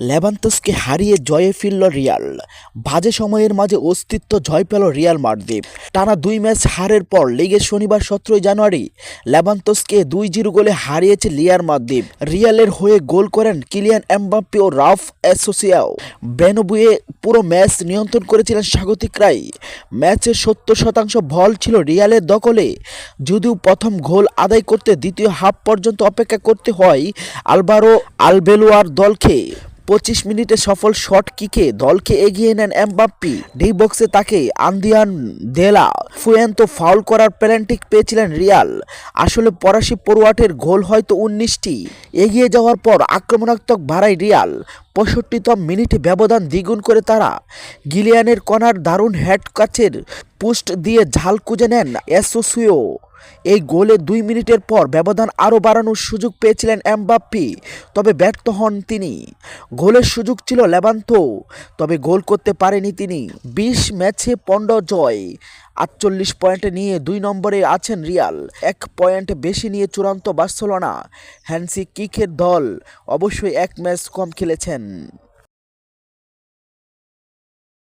লেভান্তেসকে হারিয়ে জয়ে ফিরল রিয়াল। বাজে সময়ের মাঝে অস্তিত্ব জয় পেল রিয়াল মাদ্রিদ। টানা ২ ম্যাচ হারের পর লিগের শনিবার ১৭ জানুয়ারি লেভান্তেসকে ২-০ গোলে হারিয়েছে রিয়াল মাদ্রিদ। রিয়ালের হয়ে গোল করেন কিলিয়ান এমবাপ্পে ও রাফ এসোসিয়াও। বের্নাব্যুয়ে পুরো ম্যাচ নিয়ন্ত্রণ করেছিলেন স্বাগতিকরাই। ম্যাচের ৭০% বল ছিল রিয়ালের দখলে। যদিও প্রথম গোল আদায় করতে দ্বিতীয় হাফ পর্যন্ত অপেক্ষা করতে হয় আলভারো আলবেলোয়ার দলকে। ২৫ মিনিটে সফল শট কিকে দলকে এগিয়ে নেন এমবাপ্পে। ডি বক্সে তাকে আন্দ্রিয়ান দেলা ফুয়েন্তো ফাউল করার পেনাল্টি পেয়েছিলেন রিয়াল। আসলে ফরাসি ফরোয়ার্ডের গোল হয়তো ১৯টি। এগিয়ে যাওয়ার পর আক্রমণাত্মক বাড়ায় রিয়াল। ৬৫তম মিনিটে ব্যবধান দ্বিগুণ করে তারা। গিলিয়ানের কর্নার দারুণ হেড কাচের পোস্ট দিয়ে ঝাল খুঁজে নেন এসোসিও। এই গোলে ২ মিনিটের পর ব্যবধান আরও বাড়ানোর সুযোগ পেয়েছিলেন এমবাপ্পে, তবে ব্যর্থ হন তিনি। গোলের সুযোগ ছিল লেভান্তো, তবে গোল করতে পারেনি তিনি। ২০ ম্যাচে ১৫ জয়, ৪৮ পয়েন্ট নিয়ে ২ নম্বরে আছেন রিয়াল। ১ পয়েন্ট বেশি নিয়ে চূড়ান্ত বার্সেলোনা। হ্যান্সি ফ্লিকের দল অবশ্যই ১ ম্যাচ কম খেলেছেন।